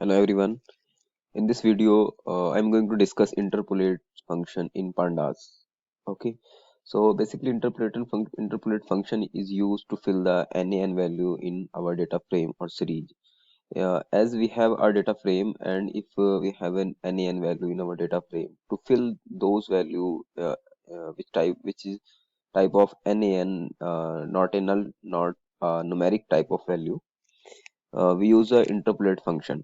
Hello everyone. In this video, I'm going to discuss interpolate function in pandas. Okay. So basically, interpolate function is used to fill the NaN value in our data frame or series. As we have our data frame, and if we have an NaN value in our data frame, to fill those value, which is type of NaN, not a null, not numeric type of value, we use a interpolate function.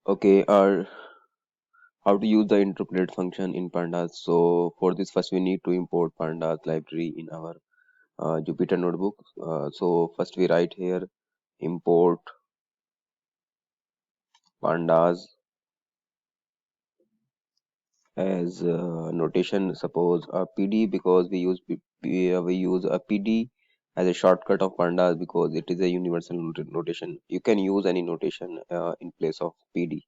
Okay. How to use the interpolate function in pandas. So for this, first we need to import pandas library in our Jupyter notebook. So first we write here import pandas as notation. Suppose a pd, because we use a pd as a shortcut of pandas because it is a universal notation. You can use any notation in place of pd.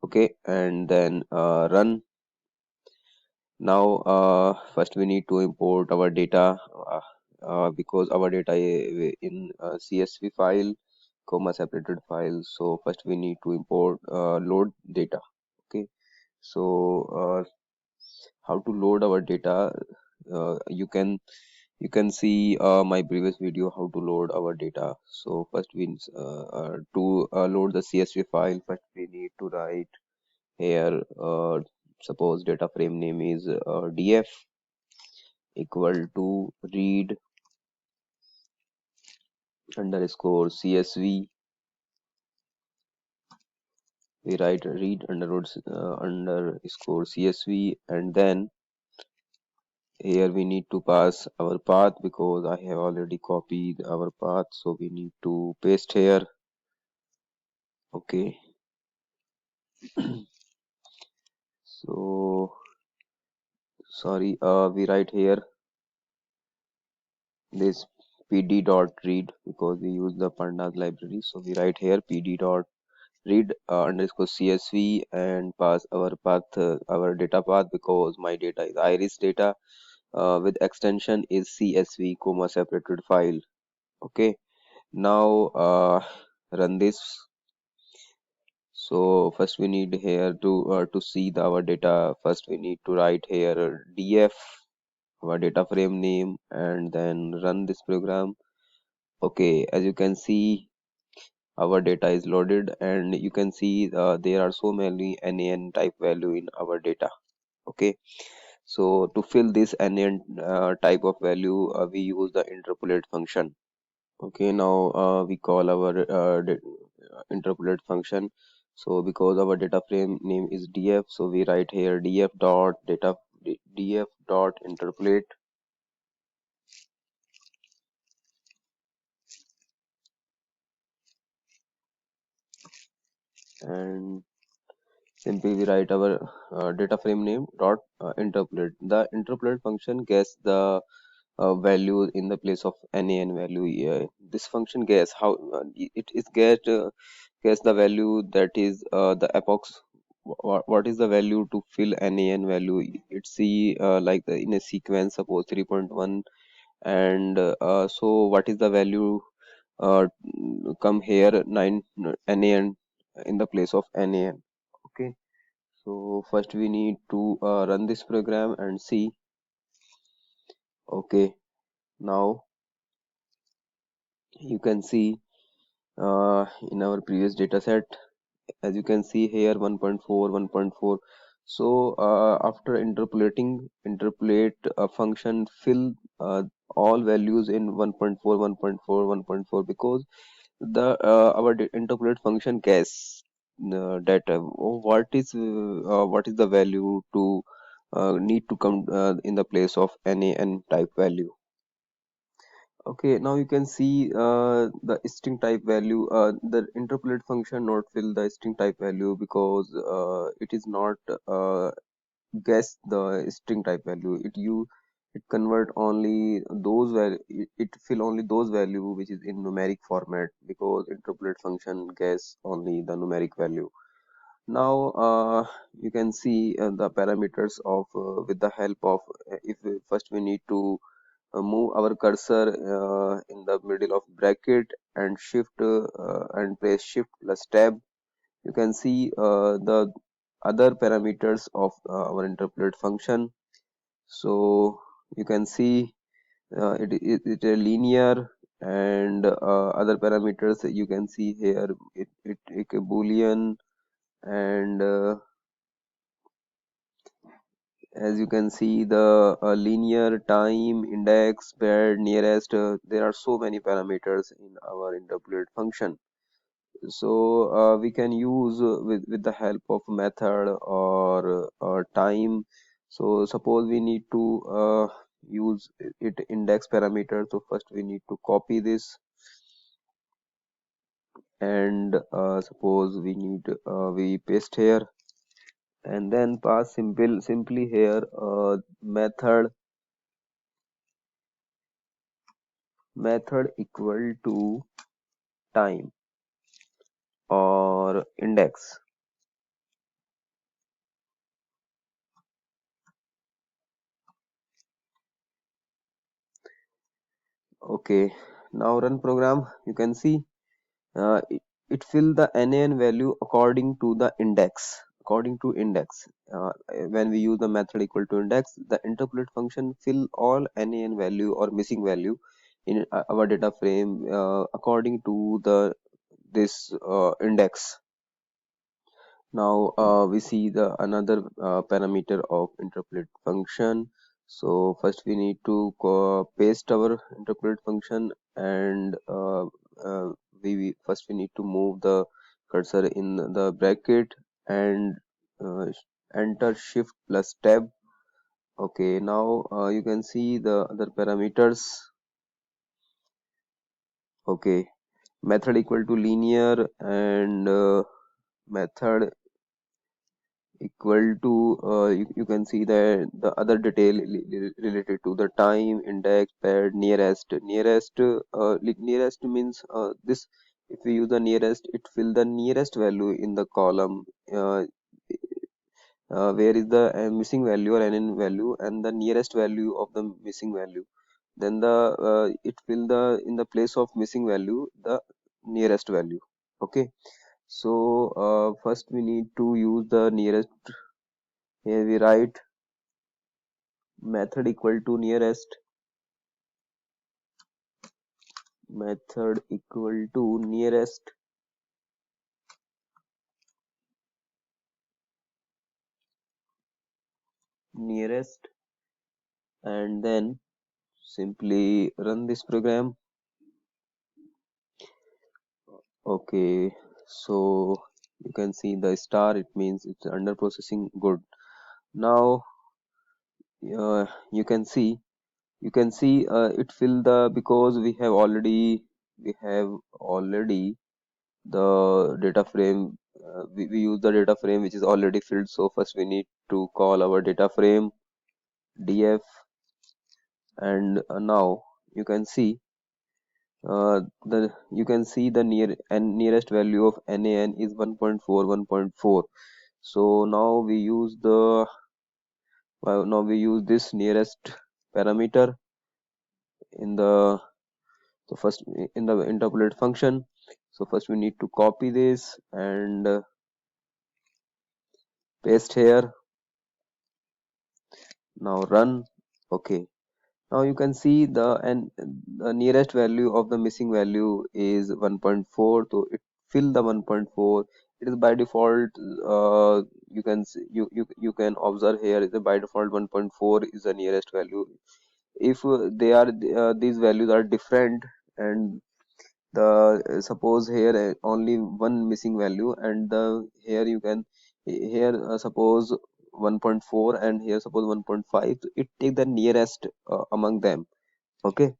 Okay, and then run. Now, first we need to import our data because our data in CSV file, comma separated file. So first we need to import load data. Okay, so how to load our data? You can see my previous video how to load our data. So first to load the CSV file, first we need to write here. Suppose data frame name is df equal to read underscore csv. We write read underscore csv, and then here we need to pass our path because I have already copied our path, so we need to paste here. Okay. So sorry, we write here this pd dot read because we use the pandas library. So we write here pd dot read underscore csv and pass our path, our data path, because my data is iris data with extension is csv comma separated file. Okay, now run this. So first we need here to see our data. First we need to write here df, our data frame name, and then run this program. Okay, as you can see, our data is loaded, and you can see there are so many NaN type value in our data. Okay, so to fill this NaN type of value, we use the interpolate function. Okay, now we call our interpolate function. So because our data frame name is df, so we write here df dot interpolate, and simply we write our data frame name dot interpolate. The interpolate function gets the value in the place of NaN value. This function guess how it is guess the value, that is the epochs. What is the value to fill NaN value? It's see like in a sequence, suppose 3.1, and so what is the value come here 9 NaN in the place of NaN. Okay, so first we need to run this program and see. Okay, now you can see in our previous data set, as you can see here 1.4 1.4. So after interpolate function fill all values in 1.4 1.4 1.4, because the our interpolate function guess data. What is the value to need to come in the place of NaN type value. Okay, now you can see the string type value. The interpolate function not fill the string type value because it is not guess the string type value. It convert only those it fill only those value which is in numeric format, because interpolate function guess only the numeric value. Now you can see the parameters of with the help of if first we need to move our cursor in the middle of bracket and shift and press shift plus tab, you can see the other parameters of our interpolate function. So you can see it a linear and other parameters you can see here, it a boolean and as you can see the linear, time, index, paired, nearest, there are so many parameters in our interpolate function. So we can use with the help of method or time. So suppose we need to use it index parameter, so first we need to copy this and suppose we need we paste here and then pass simply here method equal to time or index. Okay, now run program. You can see it fill the nan value according to the index. According to index, when we use the method equal to index, the interpolate function fill all nan value or missing value in our data frame according to the this index. Now we see the another parameter of interpolate function. So first we need to paste our interpolate function and first we need to move the cursor in the bracket and uh, enter shift plus tab. Okay, now you can see the other parameters. Okay, method equal to linear and method equal to you can see the other detail related to the time, index, paired, nearest means this, if we use the nearest, it fill the nearest value in the column where is the missing value or nn value and the nearest value of the missing value, then the it fill the in the place of missing value the nearest value. Okay, so first we need to use the nearest. Here we write method equal to nearest and then simply run this program. Okay, so you can see the star, it means it's under processing. Good. Now you can see it fill the, because we have already the data frame, we use the data frame which is already filled. So first we need to call our data frame df and now you can see the you can see the nearest value of nan is 1.4 1.4. So now we use this nearest parameter in the, so first in the interpolate function. So first we need to copy this and paste here. Now run. Okay, now you can see the nearest value of the missing value is 1.4, so it fill the 1.4. It is by default you can see, you can observe here is the by default 1.4 is the nearest value. If they are these values are different and the suppose here only one missing value and the here you can here suppose 1.4 and here suppose 1.5, so it take the nearest among them. Okay,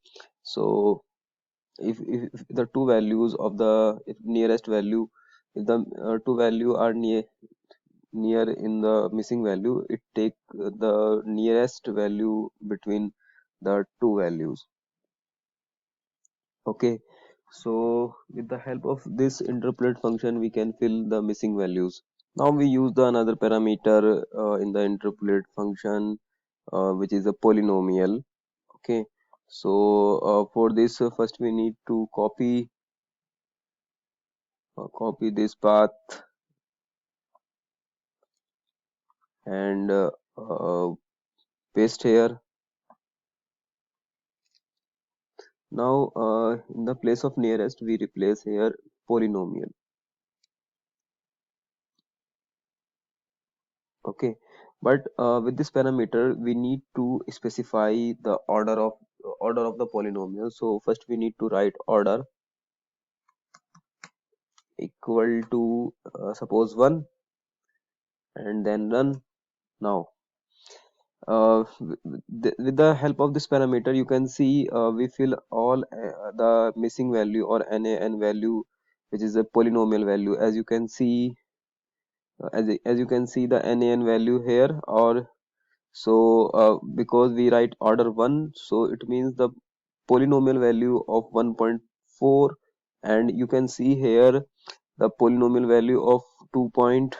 so if the two values of the, if nearest value, if the two value are near in the missing value, it take the nearest value between the two values. Okay, so with the help of this interpolate function we can fill the missing values. Now we use the another parameter in the interpolate function which is a polynomial. Okay, So for this, first we need to copy this path and uh, paste here. Now in the place of nearest, we replace here polynomial. Okay, but with this parameter, we need to specify the order of the polynomial. So first we need to write order equal to suppose 1, and then run. Now with the help of this parameter, you can see we fill all the missing value or NaN value, which is a polynomial value. As you can see, as you can see the NaN value here. Or so because we write order 1, so it means the polynomial value of 1.4, and you can see here the polynomial value of 2.2,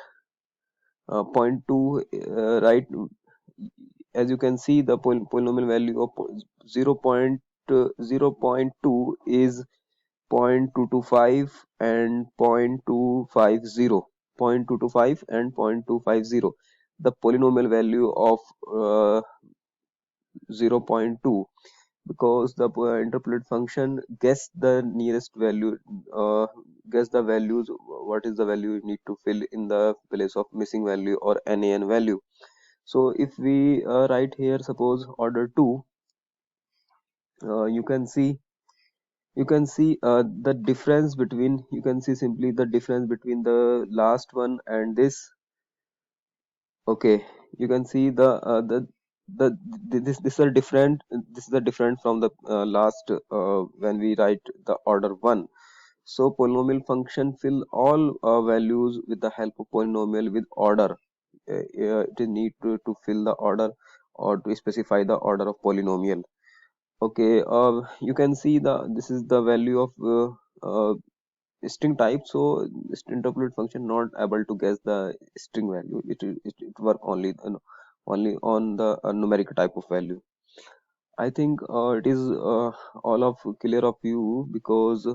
right? As you can see, the polynomial value of 0.2 is 0.225 and 0.250. 0.225 and 0.250. The polynomial value of 0.2, because the interpolate function guess the nearest value, guess the values, what is the value you need to fill in the place of missing value or NaN value. So if we write here suppose order 2, you can see the difference between, you can see simply the difference between the last one and this. Okay, you can see this is a different, this is a different from the last when we write the order 1. So polynomial function fill all values with the help of polynomial with order. It is need to fill the order or to specify the order of polynomial. Okay, you can see this is the value of string type. So interpolate function not able to guess the string value. It work only only on the numeric type of value. I think it is all of clear of you, because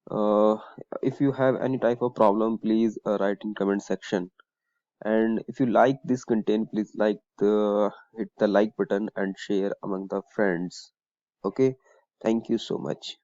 uh, if you have any type of problem, please write in comment section. And if you like this content, please hit the like button and share among the friends. Okay, thank you so much.